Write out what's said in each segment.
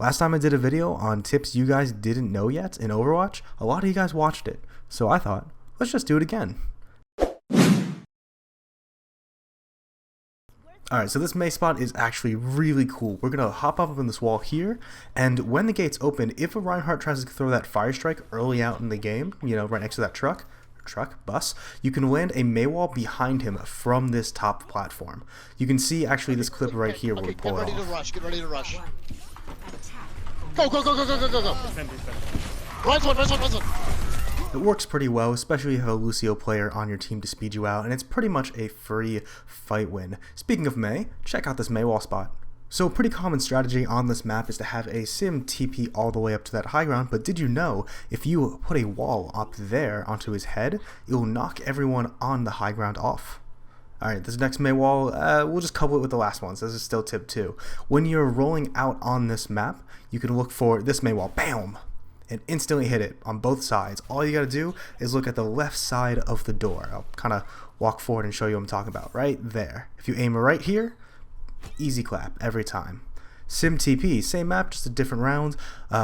Last time I did a video on tips you guys didn't know yet in Overwatch, a lot of you guys watched it, so I thought, let's just do it again. Alright, so this Mei spot is actually really cool. We're going to hop up on this wall here, and when the gates open, if a Reinhardt tries to throw that fire strike early out in the game, you know, right next to that bus, you can land a Mei wall behind him from this top platform. You can see actually this clip right here where we pull it off. Get ready to rush. Go. Run. It works pretty well, especially if you have a Lucio player on your team to speed you out, and it's pretty much a free fight win. Speaking of Mei, check out this Mei wall spot. So a pretty common strategy on this map is to have a sim TP all the way up to that high ground, but did you know if you put a wall up there onto his head, it will knock everyone on the high ground off. Alright, this next Mei wall, we'll just couple it with the last one, so this is still tip 2. When you're rolling out on this map, you can look for this Mei wall, BAM! And instantly hit it on both sides. All you gotta do is look at the left side of the door. I'll kind of walk forward and show you what I'm talking about. Right there. If you aim right here, easy clap every time. Sim TP, same map, just a different round.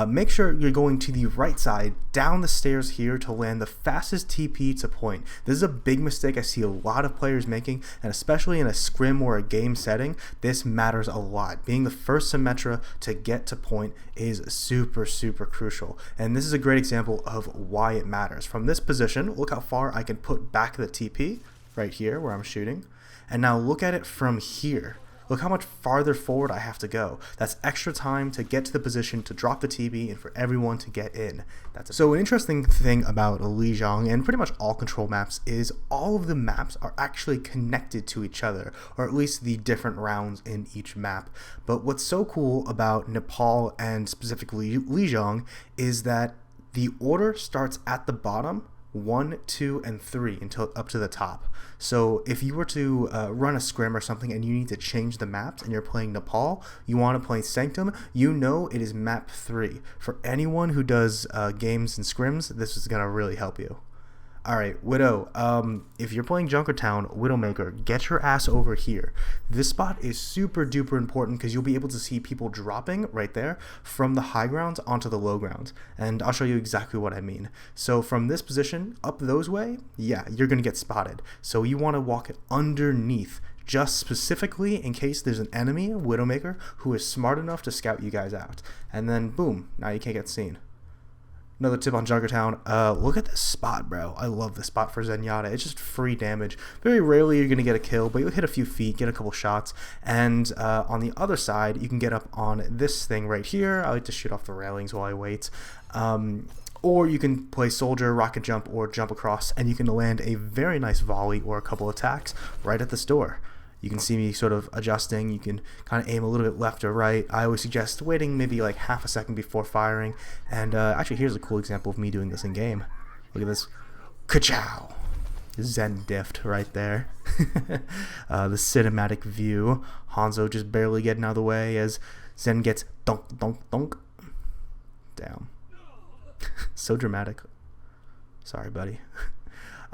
Make sure you're going to the right side, down the stairs here to land the fastest TP to point. This is a big mistake I see a lot of players making, and especially in a scrim or a game setting, this matters a lot. Being the first Symmetra to get to point is super crucial, and this is a great example of why it matters. From this position, look how far I can put back the TP, right here where I'm shooting, and now look at it from here. Look how much farther forward I have to go. That's extra time to get to the position to drop the TB and for everyone to get in. So an interesting thing about Lijiang and pretty much all control maps is all of the maps are actually connected to each other, or at least the different rounds in each map. But what's so cool about Nepal and specifically Lijiang is that the order starts at the bottom, 1, 2, and 3 until up to the top. So if you were to run a scrim or something and you need to change the maps and you're playing Nepal, you want to play Sanctum, you know it is map 3. For anyone who does games and scrims, this is going to really help you. Alright, Widow, if you're playing Junkertown, Widowmaker, get your ass over here. This spot is super duper important because you'll be able to see people dropping right there from the high grounds onto the low grounds. And I'll show you exactly what I mean. So from this position, up those way, yeah, you're going to get spotted. So you want to walk underneath, just specifically in case there's an enemy, Widowmaker, who is smart enough to scout you guys out. And then boom, now you can't get seen. Another tip on Junkertown, look at this spot, bro. I love this spot for Zenyatta. It's just free damage. Very rarely you're going to get a kill, but you'll hit a few feet, get a couple shots, and on the other side, you can get up on this thing right here. I like to shoot off the railings while I wait. Or you can play soldier, rocket jump, or jump across, and you can land a very nice volley or a couple attacks right at this door. You can see me sort of adjusting. You can kind of aim a little bit left or right. I always suggest waiting maybe like half a second before firing. And actually, here's a cool example of me doing this in game. Look at this. Ka-chow! Zen diffed right there. The cinematic view. Hanzo just barely getting out of the way as Zen gets dunk, dunk, dunk. Damn. So dramatic. Sorry, buddy.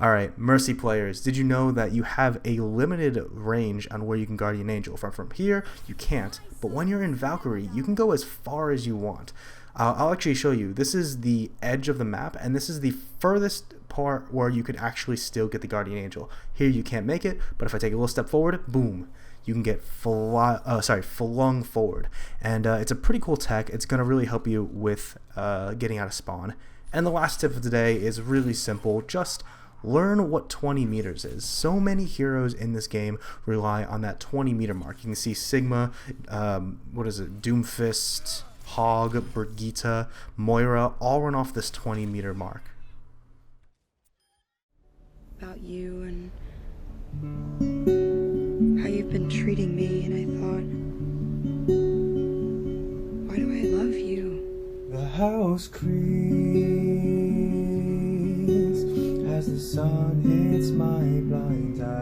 Alright, Mercy players, did you know that you have a limited range on where you can Guardian Angel? From here, you can't, but when you're in Valkyrie, you can go as far as you want. I'll actually show you. This is the edge of the map, and this is the furthest part where you could actually still get the Guardian Angel. Here you can't make it, but if I take a little step forward, boom, you can get flung forward. And it's a pretty cool tech. It's going to really help you with getting out of spawn. And the last tip of today is really simple. Just learn what 20 meters is. So many heroes in this game rely on that 20 meter mark. You can see Sigma, Doomfist, Hog, Brigitte, Moira, all run off this 20 meter mark. About you and how you've been treating me, and I thought, why do I love you? The house creaks as the sun hits my blind eye.